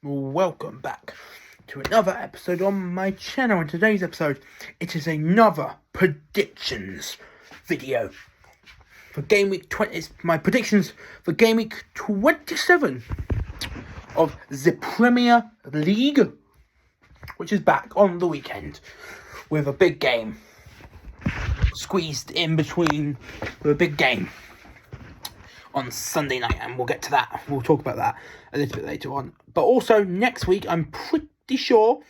welcome back to another episode on my channel. In today's episode, it is another predictions video for Game Week 20. It's my predictions for Game Week 27 of the Premier League, which is back on the weekend with a big game squeezed in between with a big game on Sunday night, and we'll get to that. We'll talk about that a little bit later on. But also next week, I'm pretty sure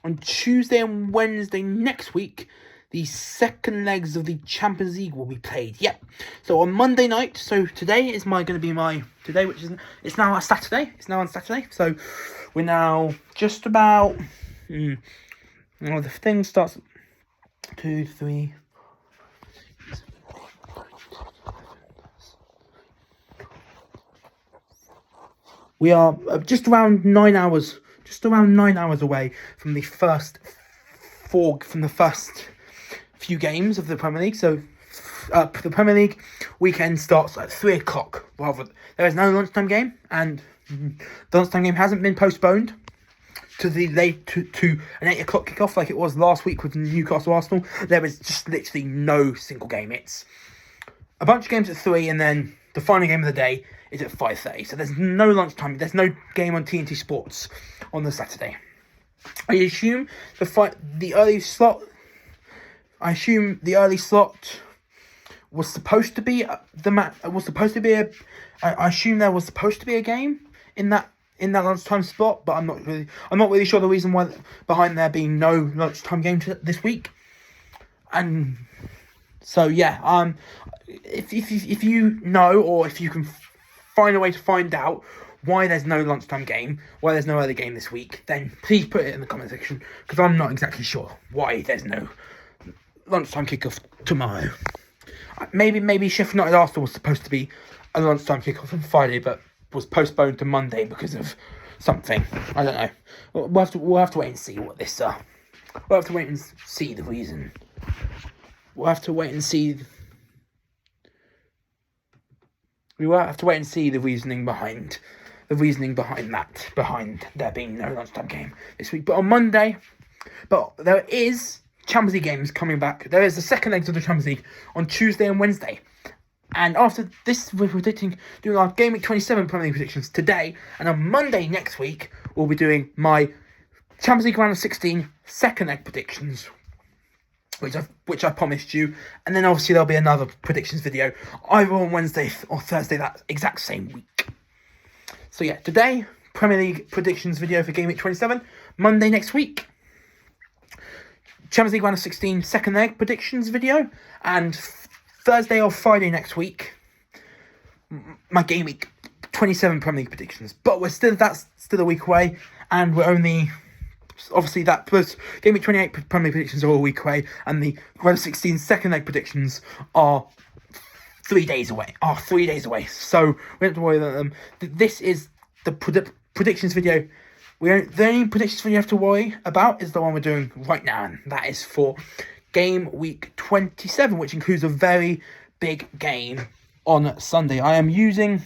on Tuesday and Wednesday next week, the second legs of the Champions League will be played. Yep. So on Monday night, so today is going to be my today, which is it's now a Saturday. It's now on Saturday. So we're now just about. The thing starts 2, 3. We are just around 9 hours away from the first few games of the Premier League. So the Premier League weekend starts at 3 o'clock. There is no lunchtime game, and the lunchtime game hasn't been postponed to an 8 o'clock kickoff like it was last week with Newcastle Arsenal. There is just literally no single game. It's a bunch of games at 3, and then the final game of the day is at 5:30. So there's no lunchtime. There's no game on TNT Sports on the Saturday. I assume the early slot was supposed to be I assume there was supposed to be a game in that lunchtime slot, but I'm not really sure the reason why behind there being no lunchtime game this week. And so yeah, if you know, or if you can find a way to find out why there's no lunchtime game, why there's no early game this week, then please put it in the comment section, because I'm not exactly sure why there's no lunchtime kickoff tomorrow. Maybe Sheffield United Arsenal was supposed to be a lunchtime kickoff on Friday, but was postponed to Monday because of something. I don't know. We'll have to wait and see what this. We'll have to wait and see the reason. We will have to wait and see the reasoning behind there being no lunchtime game this week. But on Monday, there is Champions League games coming back. There is the second legs of the Champions League on Tuesday and Wednesday. And after this, we're doing our Game Week 27 Premier League predictions today. And on Monday next week, we'll be doing my Champions League round of 16 second leg predictions, which I promised you. And then obviously there'll be another predictions video either on Wednesday or Thursday that exact same week. So yeah, today, Premier League predictions video for Game Week 27. Monday next week, Champions League round of 16 second leg predictions video. And Thursday or Friday next week, my Game Week 27 Premier League predictions. But that's still a week away, and we're only... Obviously, that was Game Week 28 Premier League predictions are a week away, and the round of 16 second leg predictions are 3 days away. So we don't have to worry about them. This is the predictions video. The only predictions video you have to worry about is the one we're doing right now, and that is for Game Week 27, which includes a very big game on Sunday. I am using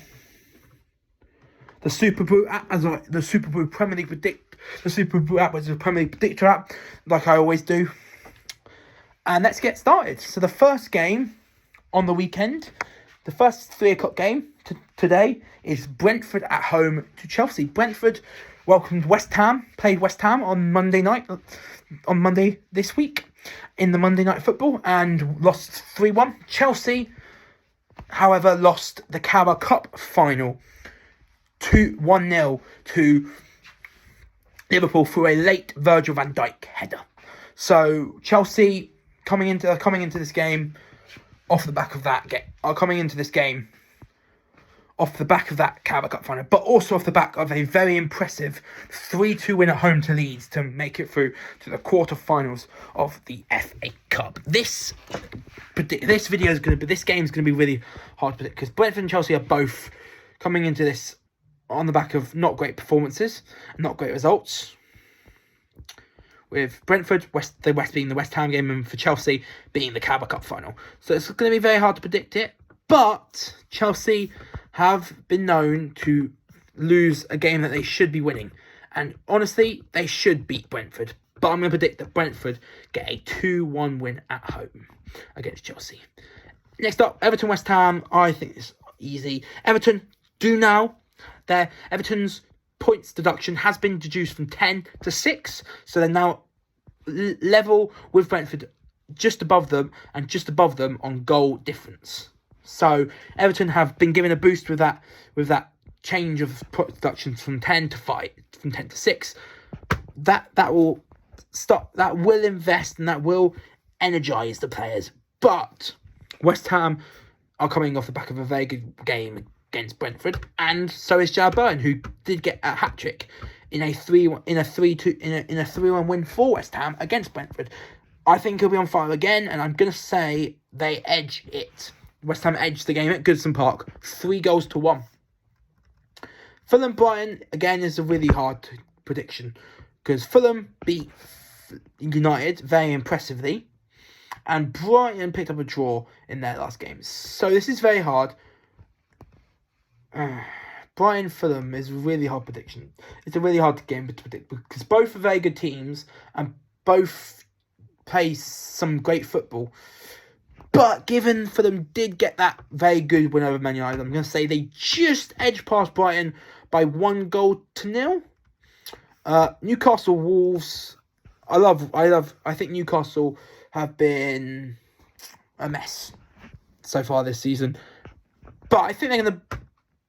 the Super Brew app the Super Brew Premier League the Super Brew app, which is a Premier League predictor app, like I always do. And let's get started. So the first game on the weekend, the first 3 o'clock game today is Brentford at home to Chelsea. Brentford welcomed played West Ham on Monday this week in the Monday Night Football, and lost 3-1. Chelsea, however, lost the Carabao Cup final 1-0 to Liverpool through a late Virgil van Dijk header. So Chelsea coming into this game off the back of that Carabao Cup final, but also off the back of a very impressive 3-2 win at home to Leeds to make it through to the quarterfinals of the FA Cup. This game is going to be really hard to predict, because Brentford and Chelsea are both coming into this on the back of not great performances, not great results. With Brentford, the West being the West Ham game, and for Chelsea being the Carabao Cup final. So it's going to be very hard to predict it. But Chelsea have been known to lose a game that they should be winning. And honestly, they should beat Brentford. But I'm going to predict that Brentford get a 2-1 win at home against Chelsea. Next up, Everton West Ham. I think it's easy. Everton do now. Everton's points deduction has been reduced from 10 to 6. So they're now level with Brentford, just above them and just above them on goal difference. So Everton have been given a boost with that change of point deductions from 10 to 5, from 10 to 6. That will stop. That will invest and that will energise the players. But West Ham are coming off the back of a very good game against Brentford, and so is Jared Bowen, who did get a hat trick in a 3-1 win for West Ham against Brentford. I think he'll be on fire again, and I'm going to say they edge it. West Ham edged the game at Goodison Park, 3-1. Fulham Brighton, again, is a really hard prediction, because Fulham beat United very impressively, and Brighton picked up a draw in their last game. So this is very hard. Brighton Fulham is a really hard prediction. It's a really hard game to predict because both are very good teams and both play some great football. But given Fulham did get that very good win over Man United, I'm going to say they just edged past Brighton by 1-0. Newcastle Wolves. I think Newcastle have been a mess so far this season, but I think they're going to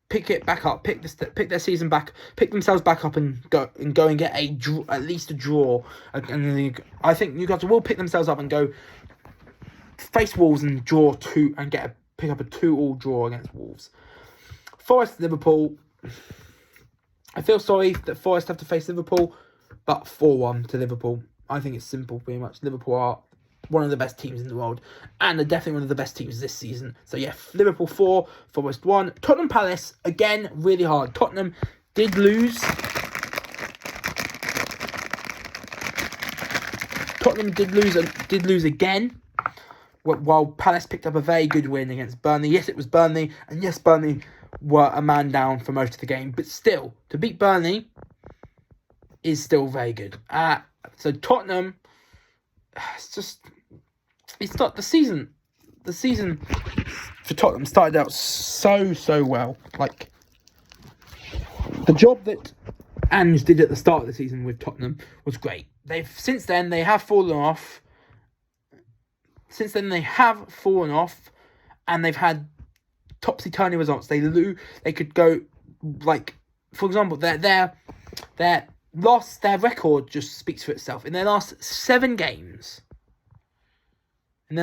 pick it back up, pick their season back, pick themselves back up, and go and get at least a draw. And I think Newcastle will pick themselves up and go face Wolves and pick up a 2-2 draw against Wolves. Forest Liverpool. I feel sorry that Forest have to face Liverpool, but 4-1 to Liverpool. I think it's simple, pretty much. Liverpool are one of the best teams in the world, and they're definitely one of the best teams this season. So yeah, Liverpool 4, Forest 1. Tottenham Palace, again, really hard. Tottenham did lose. Did lose again, while Palace picked up a very good win against Burnley. Yes, it was Burnley, and yes, Burnley were a man down for most of the game, but still, to beat Burnley is still very good. So Tottenham, it's not the season. The season for Tottenham started out so well. Like, the job that Ange did at the start of the season with Tottenham was great. Since then they have fallen off. And they've had topsy-turvy results. They could go, like, for example, their record just speaks for itself. In their last 7 games, from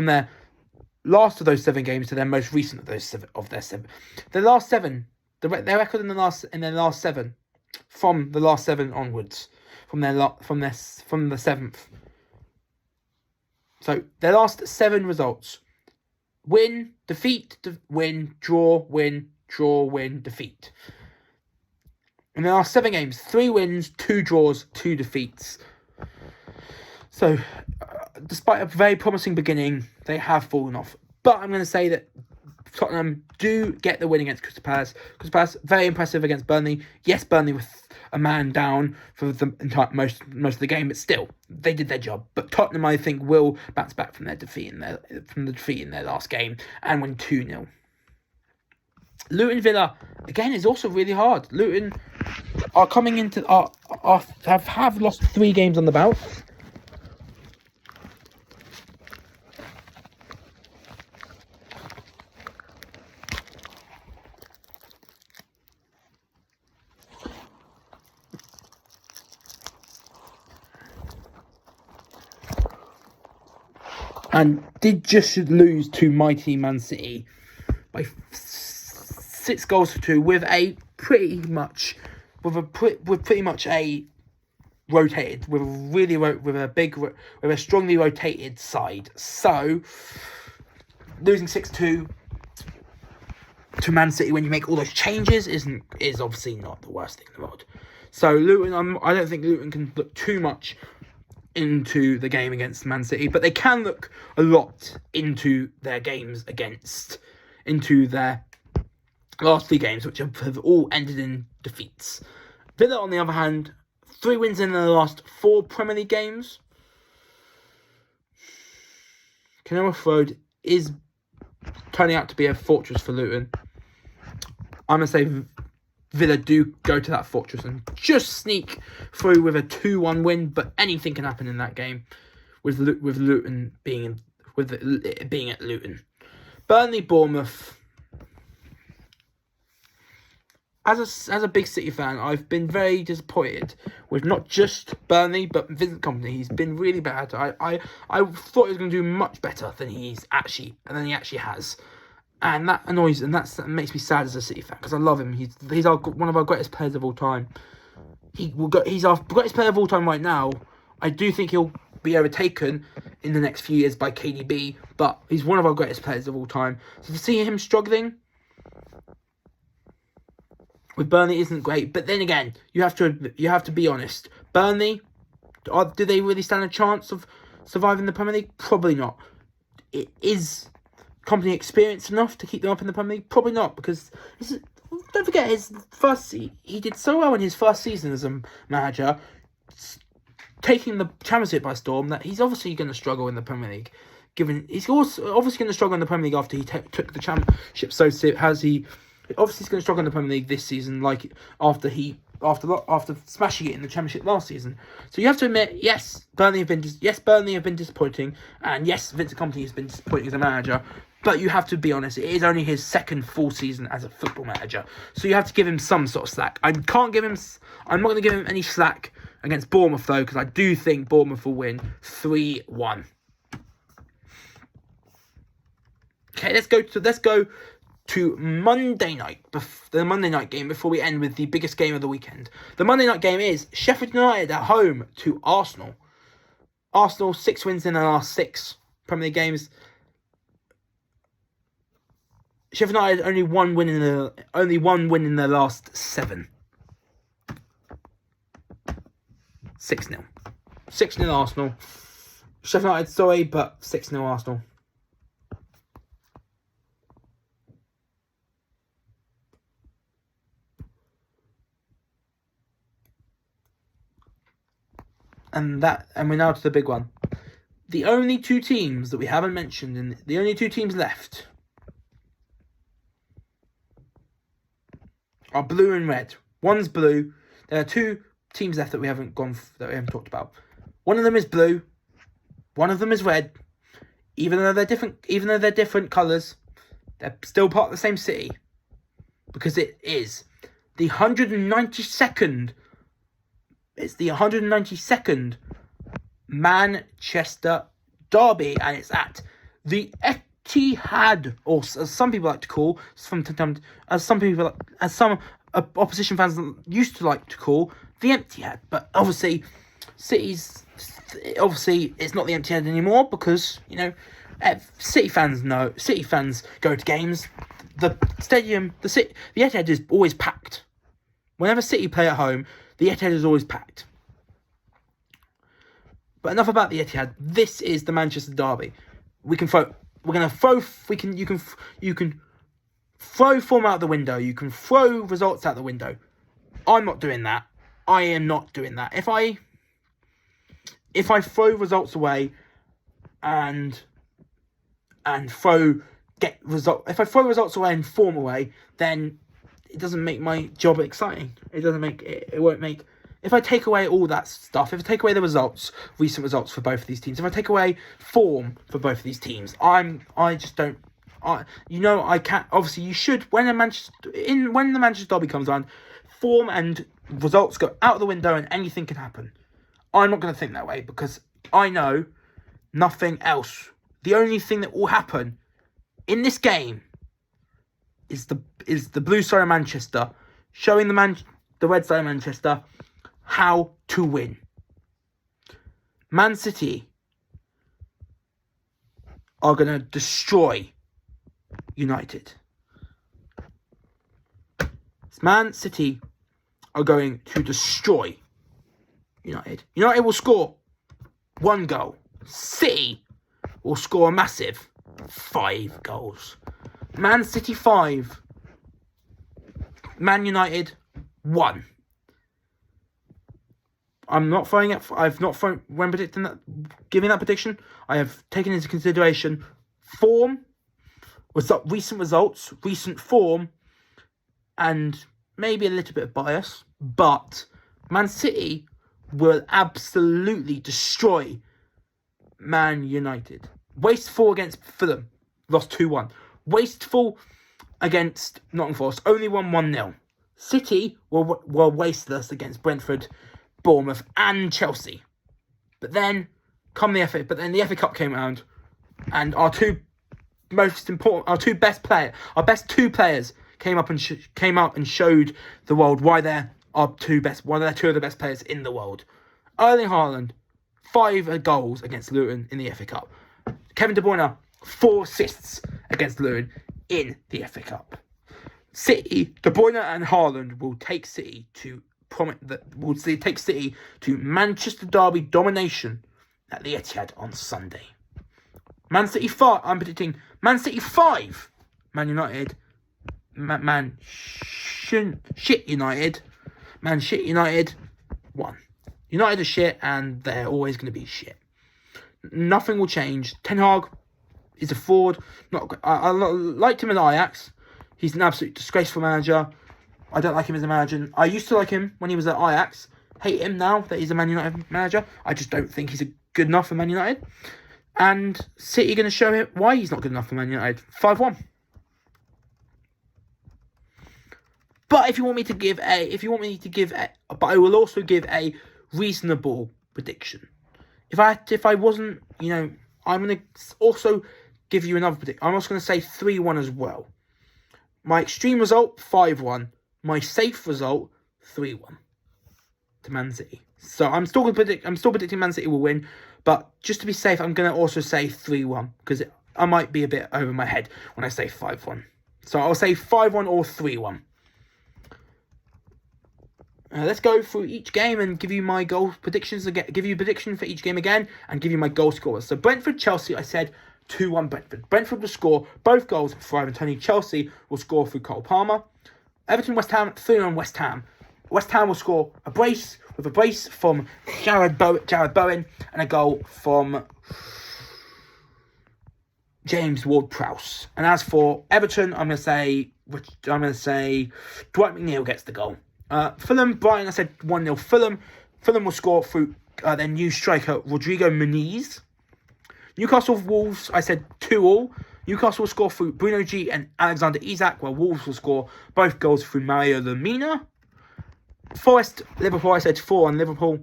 their last of those 7 games to their most recent of those their 7, their last 7, their record in their last 7, from the last 7 onwards, from the 7th. So their last 7 results: win, defeat, win, draw, win, defeat. In the last 7 games, 3 wins, 2 draws, 2 defeats. So, despite a very promising beginning, they have fallen off. But I'm going to say that Tottenham do get the win against Crystal Palace. Crystal Palace, very impressive against Burnley. Yes, Burnley with a man down for the entire most of the game, but still, they did their job. But Tottenham, I think, will bounce back from the defeat in their last game and win 2-0. Luton Villa, again, is also really hard. Luton are coming into have lost 3 games on the bout. And did just lose to mighty Man City by 6-2 with a strongly rotated side. So losing 6-2 to Man City when you make all those changes is obviously not the worst thing in the world. So Luton, I don't think Luton can look too much into the game against Man City, but they can look a lot into their games into their last 3 games, which have all ended in defeats. Villa, on the other hand, 3 wins in the last 4 Premier League games. Kenilworth Road is turning out to be a fortress for Luton. I'm going to say Villa do go to that fortress and just sneak through with a 2-1 win, but anything can happen in that game with Luton being it being at Luton. Burnley, Bournemouth. As a big City fan, I've been very disappointed with not just Burnley but Vincent Kompany. He's been really bad. I thought he was going to do much better than he actually has, and that annoys and that makes me sad as a City fan because I love him. He's one of our greatest players of all time. He's our greatest player of all time right now. I do think he'll be overtaken in the next few years by KDB, but he's one of our greatest players of all time. So to see him struggling with Burnley isn't great. But then again, you have to be honest. Burnley, do they really stand a chance of surviving the Premier League? Probably not. Is Kompany experienced enough to keep them up in the Premier League? Probably not, because don't forget he did so well in his first season as a manager, taking the Championship by storm, that he's obviously going to struggle in the Premier League. He's also obviously going to struggle in the Premier League after he took the Championship. So has he? Obviously, he's going to struggle in the Premier League this season, like after smashing it in the Championship last season. So you have to admit, yes, Burnley have been disappointing, and yes, Vincent Kompany has been disappointing as a manager. But you have to be honest, it is only his second full season as a football manager, so you have to give him some sort of slack. I'm not going to give him any slack against Bournemouth though, because I do think Bournemouth will win 3-1. Okay, let's go to Monday night, the Monday night game, before we end with the biggest game of the weekend. The Monday night game is Sheffield United at home to Arsenal. Arsenal 6 wins in their last 6 Premier League games. Sheffield United only one win in their last 7. 6-0. 6-0 Arsenal. Sheffield United, sorry, but 6-0 Arsenal. And we're now to the big one. The only 2 teams that we haven't mentioned, and the only 2 teams left, are blue and red. One's blue. There are 2 teams left that we haven't talked about. One of them is blue. One of them is red. Even though they're different colours, they're still part of the same city, because it is the 192nd. It's the 192nd Manchester derby, and it's at the Etihad, or as some people like to call, as some opposition fans used to like to call, the Etihad. But obviously, it's not the Etihad anymore, because City fans go to games. The Etihad is always packed. Whenever City play at home, the Etihad is always packed. But enough about the Etihad. This is the Manchester derby. You can throw form out the window. You can throw results out the window. I'm not doing that. I am not doing that. If I throw results away if I throw results away and form away, then it doesn't make my job exciting. It won't make. If I take away all that stuff, if I take away the recent results for both of these teams, if I take away form for both of these teams, I just don't. I can't. Obviously, you should when the Manchester derby comes around, form and results go out the window and anything can happen. I'm not going to think that way, because I know nothing else. The only thing that will happen in this game is the blue side of Manchester showing the red side of Manchester how to win. Man City are going to destroy United. Man City are going to destroy United. United will score 1 goal. City will score a massive 5 goals. Man City 5, Man United 1. I'm not throwing it. I've not thrown when predicting that, giving that prediction. I have taken into consideration form, recent results, recent form, and maybe a little bit of bias. But Man City will absolutely destroy Man United. Wasteful against Fulham, lost 2-1. Wasteful against Nottingham Forest, only won 1-0. City were wasteless against Brentford, Bournemouth, and Chelsea. But then the FA Cup came around, and our best two players came out and showed the world why they're two of the best players in the world. Erling Haaland, 5 goals against Luton in the FA Cup. Kevin De Bruyne, 4 assists against Luton in the FA Cup. City, De Bruyne and Haaland will take City to Manchester Derby domination at the Etihad on Sunday. Man City 5. I'm predicting Man City 5. Man United. Man shit United. Man shit United 1. United are shit, and they're always going to be shit. Nothing will change. Ten Hag is a fraud. I liked him at Ajax. He's an absolute disgraceful manager. I don't like him as a manager. I used to like him when he was at Ajax. Hate him now that he's a Man United manager. I just don't think he's good enough for Man United. And City are going to show him why he's not good enough for Man United. 5-1. But if you want me to give but I will also give a reasonable prediction. If I wasn't, I'm going to also give you another prediction. I'm also going to say 3-1 as well. My extreme result, 5-1. My safe result, 3-1 to Man City. So I'm still predicting Man City will win, but just to be safe, I'm going to also say 3-1 because I might be a bit over my head when I say 5-1. So I'll say 5-1 or 3-1. Let's go through each game and give you my goal predictions again. Give you a prediction for each game again and give you my goal scorers. So Brentford, Chelsea, I said 2-1 Brentford. Brentford will score both goals for Ivan Toney. Chelsea will score through Cole Palmer. Everton, West Ham, 3-1 West Ham. West Ham will score a brace from Jared Bowen and a goal from James Ward-Prowse. And as for Everton, I'm going to say Dwight McNeil gets the goal. Fulham, Brighton, I said 1-0 Fulham. Fulham will score through their new striker, Rodrigo Muniz. Newcastle, Wolves, I said 2-2. Newcastle will score through Bruno G and Alexander Isak, while Wolves will score both goals through Mario Lemina. Forest, Liverpool, I said 4-1 Liverpool.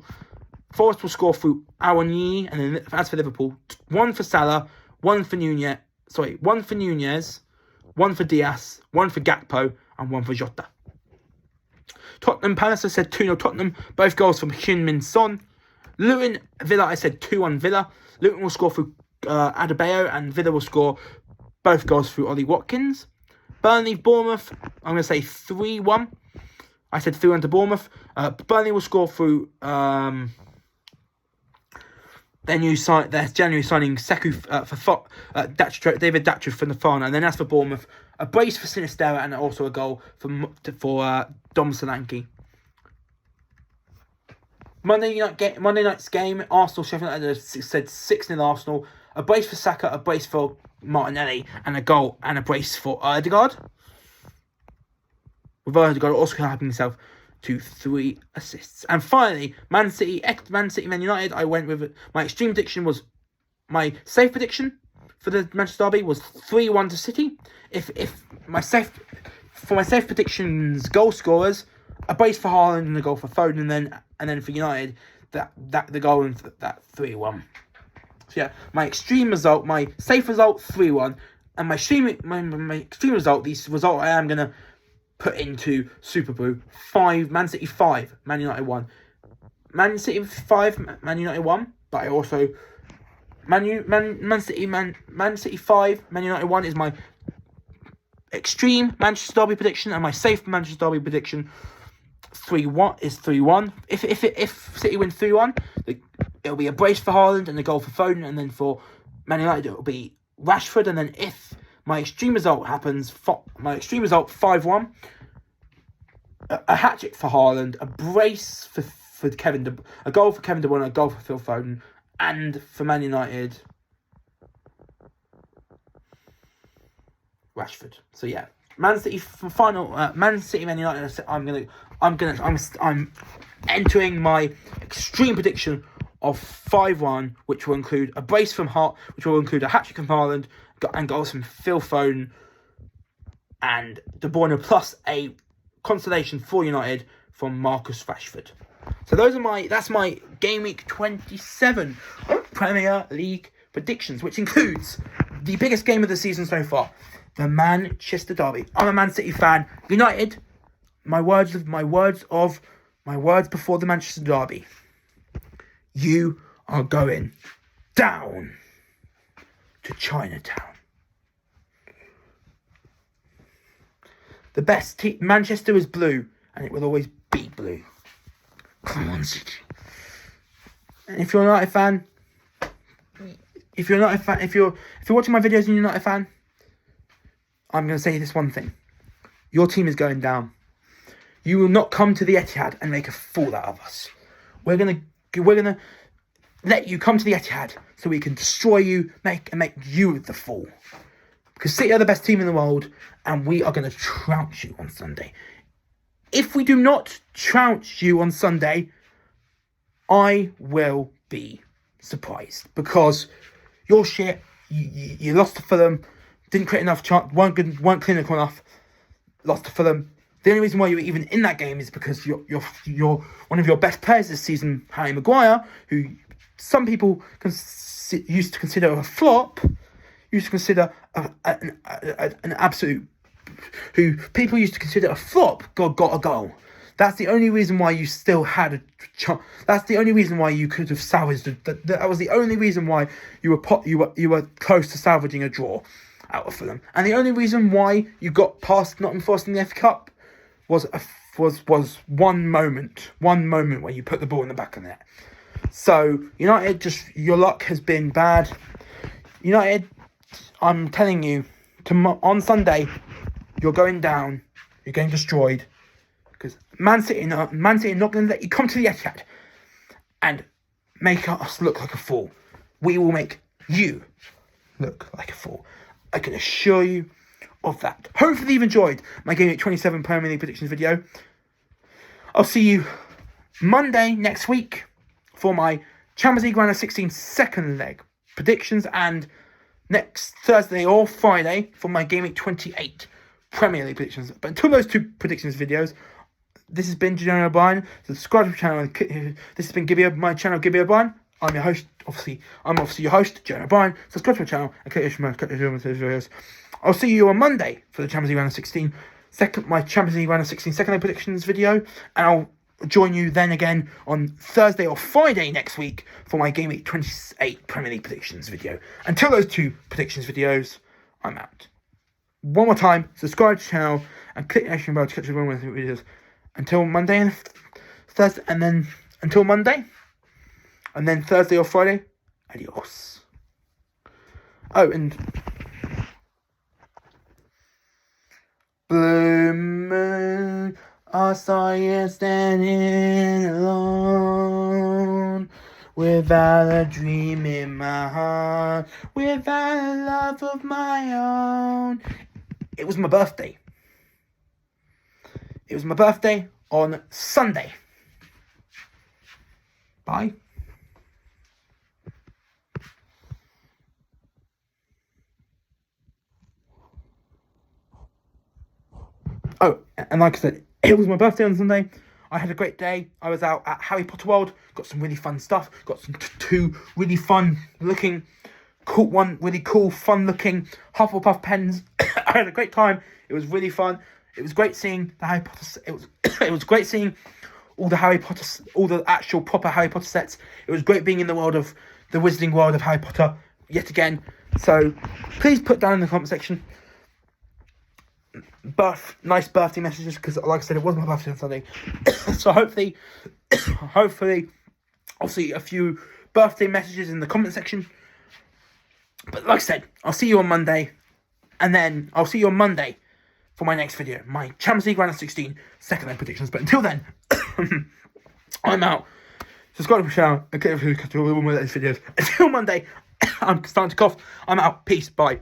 Forest will score through Awoniyi, and then as for Liverpool, 1 for Salah, 1 for Nunez, 1 for Diaz, 1 for Gakpo, and 1 for Jota. Tottenham, Palace, I said 2-0 Tottenham, both goals from Heung-min Son. Luton, Villa, I said 2-1 Villa. Luton will score through Adebayo, and Villa will score both goals through Ollie Watkins. Burnley, Bournemouth, I'm going to say 3-1. I said 3-1 to Bournemouth. Burnley will score through their January signing Sekou for David Datcher from the Fana. And then as for Bournemouth, a brace for Sinistera and also a goal for Dom Solanke. Monday night's game, Arsenal, Sheffield United said 6-0 Arsenal. A brace for Saka, a brace for Martinelli, and a goal and a brace for Ødegaard. With Ødegaard also helping himself to 3 assists. And finally, Man City, Man United, I went with it. My extreme prediction was, my safe prediction for the Manchester Derby was 3-1 to City. For my safe predictions, goal scorers, a brace for Haaland and a goal for Foden, and then for United, the goal and that 3-1. So yeah, my extreme result, my safe result 3-1, and my extreme result, the result I am gonna put into Super Brew, 5, Man City 5, Man United 1. Man City 5, Man United 1, but I also Man City 5, Man United 1 is my extreme Manchester Derby prediction, and my safe Manchester Derby prediction 3-1. If City win 3-1, it'll be a brace for Haaland and a goal for Foden, and then for Man United it'll be Rashford, and then if my extreme result happens, my extreme result 5-1, a hat-trick for Haaland, a brace for a goal for Kevin De Bruyne, a goal for Phil Foden, and for Man United, Rashford. So yeah, Man City for final. Man City, Man United. I'm entering my extreme prediction of 5-1, which will include a brace from Hart, which will include a hat-trick from Haaland, and goals from Phil Foden and De Bruyne, plus a consolation for United from Marcus Rashford. So that's my Game Week 27 Premier League predictions, which includes the biggest game of the season so far, the Manchester Derby. I'm a Man City fan. United, my words before the Manchester Derby. You are going down to Chinatown. The best team, Manchester is blue, and it will always be blue. Come on, City. And if you're not a fan, if you're watching my videos and you're not a fan, I'm going to say this one thing: your team is going down. You will not come to the Etihad and make a fool out of us. We're gonna let you come to the Etihad so we can destroy you, make you the fool. Because City are the best team in the world, and we are going to trounce you on Sunday. If we do not trounce you on Sunday, I will be surprised. Because you're shit. You lost to Fulham. Didn't create enough chance. Weren't clinical enough. Lost to Fulham. The only reason why you were even in that game is because you're one of your best players this season, Harry Maguire, who some people used to consider a flop. Used to consider an absolute, who people used to consider a flop, got a goal. That's the only reason why you still had a chance. That's the only reason why you could have salvaged it. That was the only reason why you were close to salvaging a draw out of Fulham. And the only reason why you got past Nottingham Forest in the FA Cup was one moment where you put the ball in the back of the net. So United, just your luck has been bad. United, I'm telling you, on Sunday, you're going down. You're getting destroyed. Because Man City are not going to let you come to the Etihad and make us look like a fool. We will make you look like a fool. I can assure you of that. Hopefully you've enjoyed my Game Week 27 Premier League predictions video. I'll see you Monday next week for my Champions League Round of 16 second leg predictions, and next Thursday or Friday for my Game Week 28 Premier League predictions. But until those two predictions videos, this has been Jonah O'Brien. Subscribe to my channel. This has been my channel, Gibby O'Brien. I'm your host, I'm obviously your host, Jonah O'Brien. Subscribe to my channel and click my videos. I'll see you on Monday for the Champions League Round of 16, my Champions League Round of 16 second leg predictions video, and I'll join you then again on Thursday or Friday next week for my Game Week 28 Premier League predictions video. Until those two predictions videos, I'm out. One more time, subscribe to the channel and click the notification bell to catch the videos. Until Monday and Thursday, and then until Monday, and then Thursday or Friday, adios. Oh, and blue moon, I saw you standing alone, without a dream in my heart, without a love of my own. It was my birthday. It was my birthday on Sunday. Bye. Oh, and like I said, it was my birthday on Sunday. I had a great day. I was out at Harry Potter World. Got some really fun stuff. Got some two really fun looking, fun looking Hufflepuff pens. I had a great time. It was really fun. It was great seeing the Harry Potter. It was great seeing all the actual proper Harry Potter sets. It was great being in the wizarding world of Harry Potter yet again. So please put down in the comment section nice birthday messages, because like I said, it was my birthday on Sunday. So hopefully I'll see a few birthday messages in the comment section. But like I said, I'll see you on Monday, and then I'll see you on Monday for my next video, my Champions League round of 16 second leg predictions. But until then, I'm out. Subscribe to the channel and click the videos. Until Monday, I'm starting to cough. I'm out. Peace. Bye.